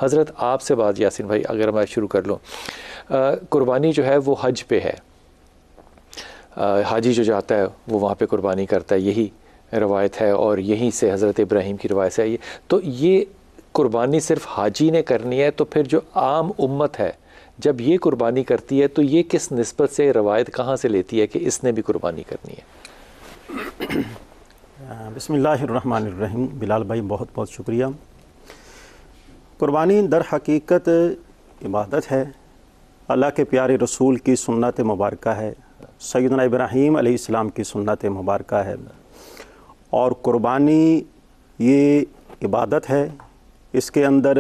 حضرت آپ سے بات یاسین بھائی اگر میں شروع کر لوں، قربانی جو ہے وہ حج پہ ہے، حاجی جو جاتا ہے وہ وہاں پہ قربانی کرتا ہے، یہی روایت ہے اور یہیں سے حضرت ابراہیم کی روایت سے آئی ہے. تو یہ قربانی صرف حاجی نے کرنی ہے، تو پھر جو عام امت ہے جب یہ قربانی کرتی ہے تو یہ کس نسبت سے روایت کہاں سے لیتی ہے کہ اس نے بھی قربانی کرنی ہے؟ بسم اللہ الرحمن الرحیم. بلال بھائی بہت بہت شکریہ. قربانی در حقیقت عبادت ہے، اللہ کے پیارے رسول کی سنت مبارکہ ہے، سیدنا ابراہیم علیہ السلام کی سنت مبارکہ ہے، اور قربانی یہ عبادت ہے. اس کے اندر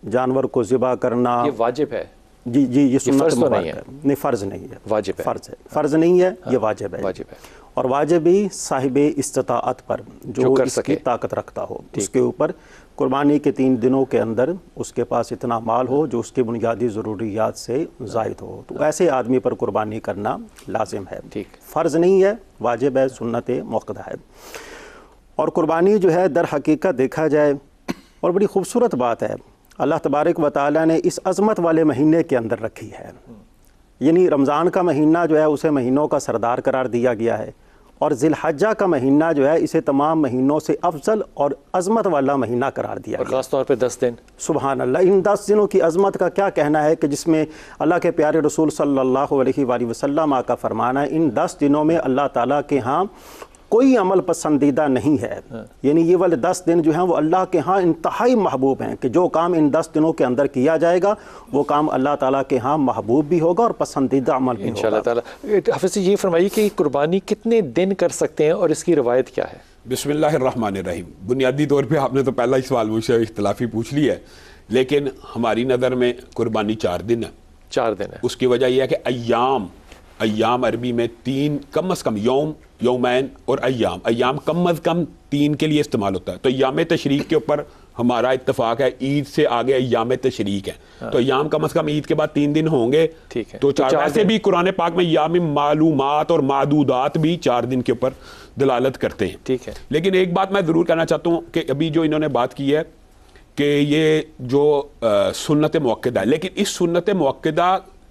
جانور کو ذبح کرنا یہ واجب ہے؟ جی یہ سنت فرض تو مبارکہ ہے. نہیں، فرض نہیں ہے، واجب ہے. فرض ہے، فرض نہیں ہے، یہ واجب ہے. واجب ہے، اور واجب بھی صاحب استطاعت پر جو کر اس سکے، کی طاقت رکھتا ہو اس کے اوپر قربانی کے 3 دنوں کے اندر اس کے پاس اتنا مال ہو جو اس کی بنیادی ضروریات سے زائد ہو، تو ایسے آدمی پر قربانی کرنا لازم ہے. فرض نہیں ہے، واجب ہے، سنت موقدہ ہے. اور قربانی جو ہے در حقیقت دیکھا جائے، اور بڑی خوبصورت بات ہے، اللہ تبارک و تعالیٰ نے اس عظمت والے مہینے کے اندر رکھی ہے. یعنی رمضان کا مہینہ جو ہے اسے مہینوں کا سردار قرار دیا گیا ہے، اور ذی الحجہ کا مہینہ جو ہے اسے تمام مہینوں سے افضل اور عظمت والا مہینہ قرار دیا گیا، اور خاص طور پہ 10 دن. سبحان اللہ. ان 10 دنوں کی عظمت کا کیا کہنا ہے کہ جس میں اللہ کے پیارے رسول صلی اللہ علیہ وآلہ وسلم کا فرمانا ہے ان 10 دنوں میں اللہ تعالیٰ کے ہاں کوئی عمل پسندیدہ نہیں ہے. یعنی یہ والے 10 دن جو ہیں وہ اللہ کے ہاں انتہائی محبوب ہیں، کہ جو کام ان 10 دنوں کے اندر کیا جائے گا وہ کام اللہ تعالیٰ کے ہاں محبوب بھی ہوگا اور پسندیدہ عمل بھی ہوگا انشاءاللہ تعالیٰ. حافظ جی یہ فرمائیے کہ قربانی کتنے دن کر سکتے ہیں اور اس کی روایت کیا ہے؟ بسم اللہ الرحمن الرحیم. بنیادی طور پہ آپ نے تو پہلا ہی سوال مجھ سے اختلافی پوچھ لی ہے، لیکن ہماری نظر میں قربانی 4 دن ہے. 4 دن ہے. اس کی وجہ یہ ہے کہ ایام عربی میں 3 کم از کم یومین اور ایام کم از کم 3 کے لیے استعمال ہوتا ہے. تو ایام تشریق کے اوپر ہمارا اتفاق ہے، عید سے آگے ایام تشریق ہے، تو ایام کم از کم عید کے بعد 3 دن ہوں گے. تو 4 ویسے بھی قرآن پاک میں ایام معلومات اور معدودات بھی 4 دن کے اوپر دلالت کرتے ہیں. ٹھیک ہے. لیکن ایک بات میں ضرور کہنا چاہتا ہوں کہ ابھی جو انہوں نے بات کی ہے کہ یہ جو سنت موقدہ ہے، لیکن اس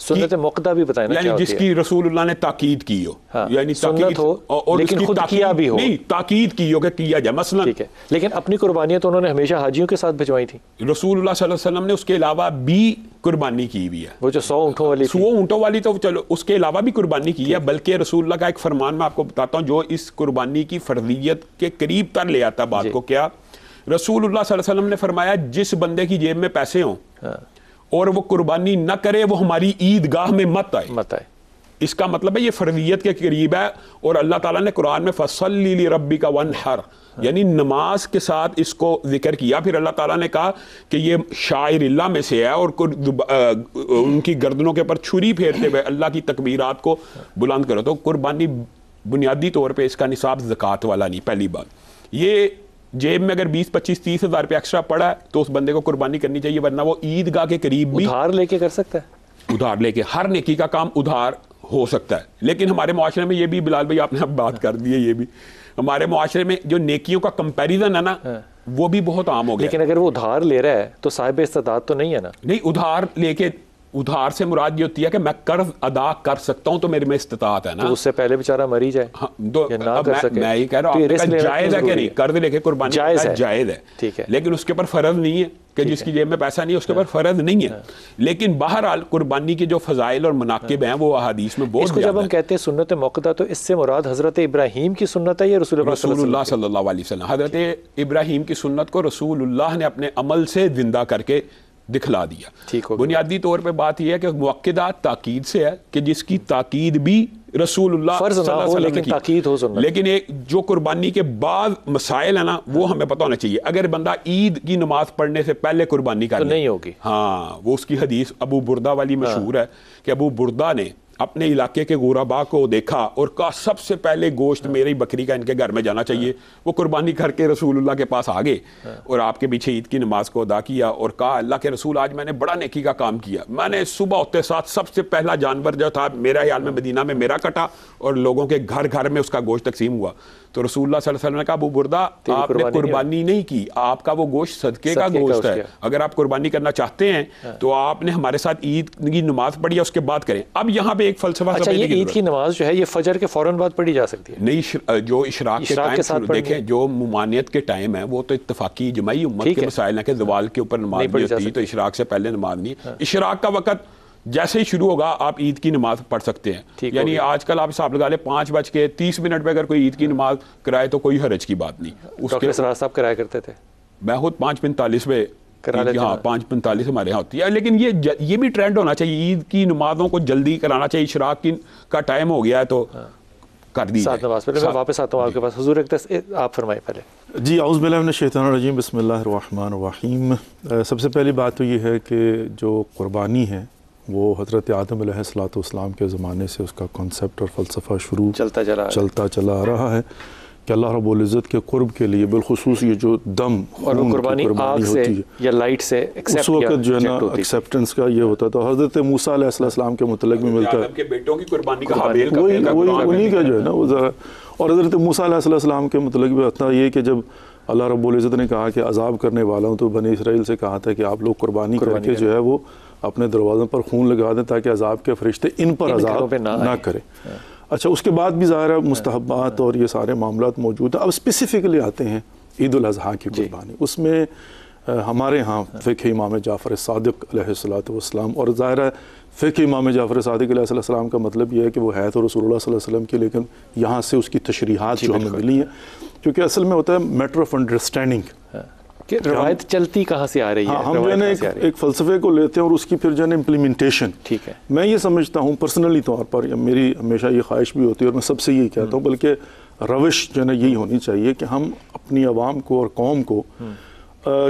سنت موقدہ بھی بتائیں نا، یعنی جس کی رسول اللہ نے تاکید کی ہو، یعنی سنت ہو اور لیکن خود کیا بھی ہو، نہیں تاکید کی ہو کہ کیا جائے. مثلا ٹھیک ہے، لیکن اپنی قربانیاں تو انہوں نے ہمیشہ حاجیوں کے ساتھ بھجوائی تھی. رسول اللہ صلی اللہ علیہ وسلم نے اس کے علاوہ بھی قربانی کی ہوئی ہے. وہ جو 100 اونٹوں والی تو چلو اس کے علاوہ بھی قربانی کی ہے، بلکہ رسول اللہ کا ایک فرمان میں آپ کو بتاتا ہوں جو اس قربانی کی فرضیت کے قریب تر لے آتا بات کو. کیا رسول اللہ صلی اللہ علیہ وسلم نے فرمایا جس بندے کی جیب میں پیسے ہوں اور وہ قربانی نہ کرے وہ ہماری عیدگاہ میں مت آئے. اس کا مطلب ہے یہ فرضیت کے قریب ہے. اور اللہ تعالیٰ نے قرآن میں فَصَلِّ لِرَبِّكَ وَانْحَرْ یعنی نماز کے ساتھ اس کو ذکر کیا. پھر اللہ تعالیٰ نے کہا کہ یہ شاعر اللہ میں سے ہے اور ان کی گردنوں کے اوپر چھری پھیرتے ہوئے اللہ کی تکبیرات کو بلند کرو. تو قربانی بنیادی طور پہ اس کا نصاب زکوٰۃ والا نہیں. پہلی بات یہ جیب میں اگر 20-25-30 ہزار روپے ایکسٹرا پڑا ہے تو اس بندے کو قربانی کرنی چاہیے، ورنہ وہ عیدگاہ کے قریب بھی ادھار لے کے کر سکتا ہے. ادھار لے کے ہر نیکی کا کام ادھار ہو سکتا ہے. لیکن ہمارے معاشرے میں یہ بھی بلال بھائی آپ نے اب بات کر دی ہے، یہ بھی ہمارے معاشرے میں جو نیکیوں کا کمپیریزن ہے نا وہ بھی بہت عام ہو گیا. لیکن اگر وہ ادھار لے رہا ہے تو صاحب استطاعت تو نہیں ہے نا. نہیں، ادھار لے کے ادھار سے مراد یہ ہوتی ہے کہ میں قرض ادا کر سکتا ہوں تو میرے میں استطاعت ہے نا. تو اس سے پہلے بیچارہ مری جائے یا نہ کر سکے. میں یہ کہہ رہا ہوں آپ کا جائز ہے کہ نہیں قرض لے کے قربانی جائز ہے، ٹھیک ہے، لیکن اس کے اوپر فرض نہیں ہے کہ جس کی جیب میں پیسہ نہیں ہے اس کے اوپر فرض نہیں ہے. لیکن بہرحال قربانی کے جو فضائل اور مناقب ہیں وہ احادیث میں بہت زیادہ. اس کو جب ہم کہتے ہیں سنت موقدہ تو اس سے مراد حضرت ابراہیم کی سنت ہے یا رسول اللہ صلی اللہ علیہ وسلم؟ حضرت ابراہیم کی سنت کو رسول اللہ نے اپنے عمل سے زندہ کر کے دکھلا دیا. بنیادی طور پہ بات یہ ہے کہ موقدہ تاکید سے ہے کہ جس کی تاکید بھی رسول اللہ فرض نہ ہو لیکن تاکید ہو سنت. لیکن ایک جو قربانی کے بعد مسائل ہیں نا وہ ہمیں پتہ ہونا چاہیے. اگر بندہ عید کی نماز پڑھنے سے پہلے قربانی کر نہیں ہوگی. ہاں وہ اس کی حدیث ابو بردہ والی مشہور ہے کہ ابو بردہ نے اپنے علاقے کے غربا کو دیکھا اور کہا سب سے پہلے گوشت میری بکری کا ان کے گھر میں جانا چاہیے. وہ قربانی کر کے رسول اللہ کے پاس آگے اور آپ کے پیچھے عید کی نماز کو ادا کیا اور کہا اللہ کے رسول آج میں نے بڑا نیکی کا کام کیا. میں نے صبح ہوتے ساتھ سب سے پہلا جانور جو تھا میرا عیال میں مدینہ میں میرا کٹا اور لوگوں کے گھر گھر میں اس کا گوشت تقسیم ہوا. تو رسول اللہ صلی اللہ علیہ وسلم نے کہا ابو بردہ آپ نے قربانی نہیں کی, آپ کا وہ گوشت صدقے کا گوشت ہے. اگر آپ قربانی کرنا چاہتے ہیں تو آپ نے ہمارے ساتھ عید کی نماز پڑھی ہے اس کے بعد کریں. اب یہاں پہ ایک فلسفہ یہ عید کی نماز جو ہے یہ فجر کے فوراً بعد پڑھی جا سکتی ہے نہیں, جو اشراق کے ٹائم دیکھیں جو ممانعت کے ٹائم ہے وہ تو اتفاقی جماعی امت کے مسائل ہیں کہ زوال کے اوپر نماز نہیں ہوتی تو اشراق سے پہلے نماز نہیں. اشراق کا وقت جیسے ہی شروع ہوگا آپ عید کی نماز پڑھ سکتے ہیں. یعنی آج کل آپ حساب لگا لیں 5:30 پہ اگر کوئی عید کی نماز کرائے تو کوئی حرج کی بات نہیں. ڈاکٹر سراج صاحب کرایا کرتے تھے, میں خود 5:45 پہ ہاں 5:45 ہمارے یہاں ہوتی ہے. لیکن یہ بھی ٹرینڈ ہونا چاہیے, عید کی نمازوں کو جلدی کرانا چاہیے. اشراق کا ٹائم ہو گیا ہے تو کر دی ساتھ نماز پڑھیں. میں واپس آتا ہوں آپ کے پاس. حضور آپ فرمائیں پہلے. جی اعوذ باللہ من الشیطان الرجیم, بسم اللہ الرحمن الرحیم. سب سے پہلی بات تو یہ ہے کہ جو قربانی ہے وہ حضرت آدم علیہ السلام کے زمانے سے اس کا کانسیپٹ اور فلسفہ شروع چلتا چلا آ رہا ہے کہ اللہ رب العزت کے قرب کے لیے بالخصوص یہ جو دم اور قربانی آگ سے یا لائٹ سے اس وقت جو ہے نا ایکسیپٹنس کا یہ ہوتا تھا. حضرت موسیٰ علیہ السلام کے متعلق بھی ملتا ہے, آدم کے بیٹوں کی قربانی کا حابیل انہی کا جو ہے نا وہ ذرا. اور حضرت موسیٰ علیہ السلام کے متعلق بھی ہوتا یہ کہ جب اللہ رب العزت نے کہا کہ عذاب کرنے والا ہوں تو بنی اسرائیل سے کہا تھا کہ آپ لوگ قربانی کر کے جو ہے وہ اپنے دروازوں پر خون لگا دیں تاکہ عذاب کے فرشتے ان پر عذاب نہ کریں. اچھا اس کے بعد بھی ظاہر ہے مستحبات اور یہ سارے معاملات موجود ہیں. اب اسپیسیفکلی آتے ہیں عید الاضحیٰ کی قربانی. اس میں ہمارے ہاں فقہ امام جعفر صادق علیہ السلام, اور ظاہر ہے فقہ امام جعفر صادق علیہ السلام کا مطلب یہ ہے کہ وہ ہے تو رسول اللہ صلی اللہ علیہ وسلم کی, لیکن یہاں سے اس کی تشریحات جو ہمیں ملی ہیں کیونکہ اصل میں ہوتا ہے میٹر آف انڈرسٹینڈنگ کہ روایت چلتی کہاں سے آ رہی ہے. ہم جو ہے نا ایک فلسفے کو لیتے ہیں اور اس کی پھر جو ہے نا امپلیمنٹیشن. ٹھیک ہے, میں یہ سمجھتا ہوں پرسنلی طور پر, میری ہمیشہ یہ خواہش بھی ہوتی ہے اور میں سب سے یہی کہتا ہوں, بلکہ روش جو ہے نا یہی ہونی چاہیے کہ ہم اپنی عوام کو اور قوم کو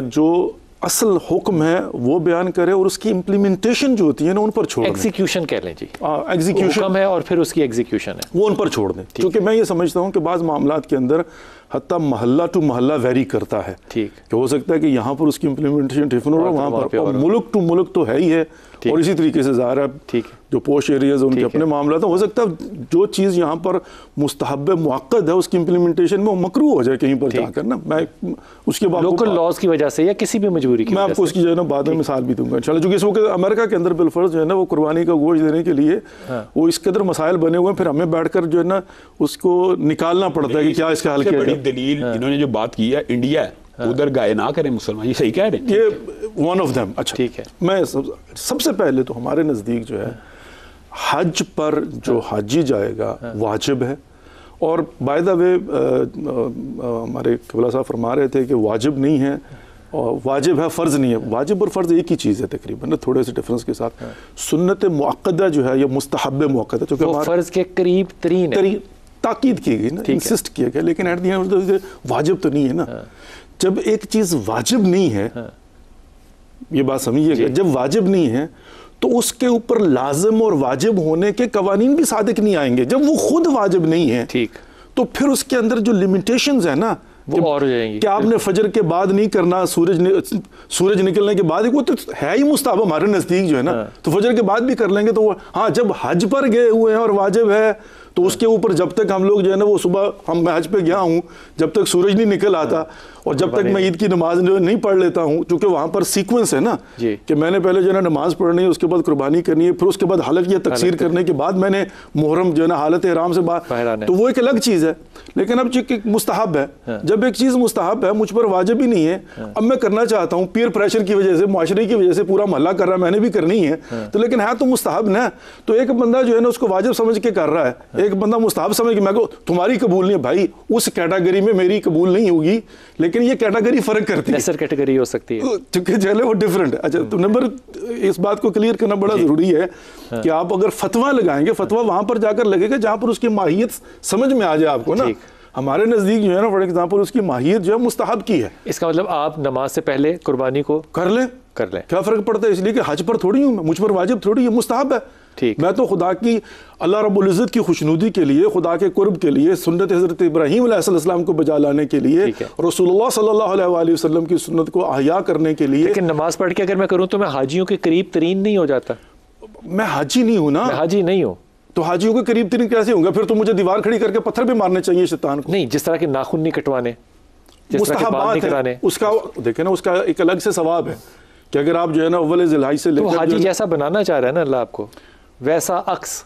جو اصل حکم ہے وہ بیان کرے اور اس کی امپلیمنٹیشن جو ہوتی ہے نا ان پر چھوڑ دیں. ایگزیکیوشن کہہ لیں جی, ایگزیکیوشن حکم ہے اور پھر اس کی ایگزیکیوشن ہے وہ ان پر چھوڑ دیں. کیونکہ میں یہ سمجھتا ہوں کہ بعض معاملات کے اندر حتیٰ محلہ ٹو محلہ ویری کرتا ہے. ٹھیک کہ ہو سکتا ہے کہ یہاں پر اس کی امپلیمنٹیشن ڈفرینٹ ہو, وہاں پر, اور ملک ٹو ملک تو ہے ہی ہے. اور اسی طریقے سے ظاہر ہے جو پوش ایریاز ان کے اپنے معاملات ہیں, ہو سکتا ہے جو چیز یہاں پر مستحب مؤکد ہے اس کی امپلیمنٹیشن میں وہ مکروہ ہو جائے کہیں پر جا کر نا. میں اس کے بعد لوکل لاز کی وجہ سے یا کسی بھی مجبوری کی میں آپ کو اس کی جو ہے نا بعد میں مثال بھی دوں گا انشاءاللہ. چونکہ اس وقت امریکہ کے اندر بالفرض جو ہے نا وہ قربانی کا گوشت دینے کے لیے وہ اس قدر مسائل بنے ہوئے ہیں, پھر ہمیں بیٹھ کر جو ہے نا اس کو نکالنا پڑتا ہے کہ کیا اس کا حل کیا ہے. دلیل انہوں نے جو بات کی ہے انڈیا ادھر گائے نہ کریں مسلمان, یہ صحیح کہہ رہے ہیں, یہ ون آف دیم. اچھا ٹھیک ہے, میں سب سے پہلے تو ہمارے نزدیک جو ہے حج پر جو حاجی جائے گا واجب ہے. اور بائی دا وے ہمارے قبلہ صاحب فرما رہے تھے کہ واجب نہیں ہے اور واجب ہے فرض نہیں ہے. واجب اور فرض ایک ہی چیز ہے تقریباً, تھوڑے سے ڈفرنس کے ساتھ. سنت مؤکدہ جو ہے یا مستحب مؤکدہ چونکہ فرض کے قریب ترین تاکید کی گئی نا, انسسٹ کیا گیا, لیکن ایٹ دی اینڈ واجب تو نہیں ہے نا. جب ایک چیز واجب نہیں ہے, یہ بات سمجھیے گا, جب واجب نہیں ہے تو اس کے اوپر لازم اور واجب ہونے کے قوانین بھی صادق نہیں آئیں گے. جب وہ خود واجب نہیں ہے تو پھر اس کے اندر جو لیمیٹیشنز ہیں نا وہ اور ہو جائیں گی کہ آپ نے فجر کے بعد نہیں کرنا, سورج نکلنے کے بعد, وہ تو ہے ہی مستحب ہمارے نزدیک جو ہے نا, تو فجر کے بعد بھی کر لیں گے. تو ہاں جب حج پر گئے ہوئے ہیں اور واجب ہے تو اس کے اوپر جب تک ہم لوگ جو ہے نا وہ صبح میں حج پہ گیا ہوں جب تک سورج نہیں نکل آتا اور جب تک میں عید کی نماز جو نہیں پڑھ لیتا ہوں, چونکہ وہاں پر سیکوینس ہے نا کہ میں نے پہلے جو ہے نا نماز پڑھنی ہے, اس کے بعد قربانی کرنی ہے, پھر اس کے بعد حلق یا تقصیر کرنے کے بعد میں نے محرم جو ہے نا حالت احرام سے باہر, تو وہ ایک الگ چیز ہے. لیکن اب مستحب ہے, جب ایک چیز مستحب ہے مجھ پر واجب ہی نہیں ہے, اب میں کرنا چاہتا ہوں پیر پریشر کی وجہ سے, معاشرے کی وجہ سے, پورا محلہ کر رہا ہے, میں نے بھی کرنی ہے تو, لیکن ہے تو مستحب نا. تو ایک بندہ جو ہے نا اس کو واجب سمجھ کے کر رہا ہے, ایک بندہ مستحب سمجھ کے, میں کو تمہاری قبول نہیں ہے بھائی, اس کیٹیگری میں میری قبول نہیں ہوگی, لیکن یہ کیٹیگری فرق کرتی ہے, لیسر کیٹیگری ہو سکتی ہے چونکہ جو ہے وہ ڈیفرنٹ ہے. اچھا تو نمبر اس بات کو کلیئر کرنا بڑا ضروری ہے کہ آپ اگر فتویٰ لگائیں گے, فتویٰ وہاں پر جا کر لگے گا جہاں پر اس کی ماہیت سمجھ میں آ جائے آپ کو نا. ہمارے نزدیک جو ہے نا فار ایگزامپل اس کی ماہیت جو ہے مستحب کی ہے. اس کا مطلب آپ نماز سے پہلے قربانی کو کر لیں, کر لیں. کیا فرق پڑتا ہے؟ اس لیے کہ حج پر تھوڑی ہوں میں، مجھ پر واجب تھوڑی ہے، مستحب ہے. ٹھیک. میں تو خدا کی، اللہ رب العزت کی خوشنودی کے لیے، خدا کے قرب کے لیے، سنت حضرت ابراہیم علیہ السلام کو بجا لانے کے لیے، رسول اللہ صلی اللہ علیہ وآلہ وسلم کی سنت کو احیا کرنے کے لیے. لیکن نماز پڑھ کے اگر میں کروں تو میں حاجیوں کے قریب ترین نہیں ہو جاتا؟ میں حاجی نہیں ہوں نا. میں حاجی نہیں ہوں تو حاجیوں کے قریب ترین کیسے ہوں گا؟ پھر تو مجھے دیوار کھڑی کر کے پتھر بھی مارنے چاہیے شیطان کو. نہیں، جس طرح کے ناخن نہیں کٹوانے، جس طرح کے بال نہیں کرانے، اس کا دیکھیں نا، اس کا ایک الگ سے ثواب ہے کہ اگر آپ جو ہے نا اول ذی الحج سے لے کر، حاجی جیسا بنانا چاہ رہا ہے نا اللہ آپ کو، ویسا عکس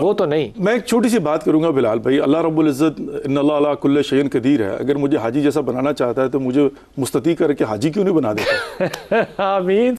وہ تو نہیں. میں ایک چھوٹی سی بات کروں گا بلال بھائی. اللہ رب العزت ان اللہ علی کل شیء قدیر ہے. اگر مجھے حاجی جیسا بنانا چاہتا ہے تو مجھے مستطیع کر کے حاجی کیوں نہیں بنا دیتا؟ آمین.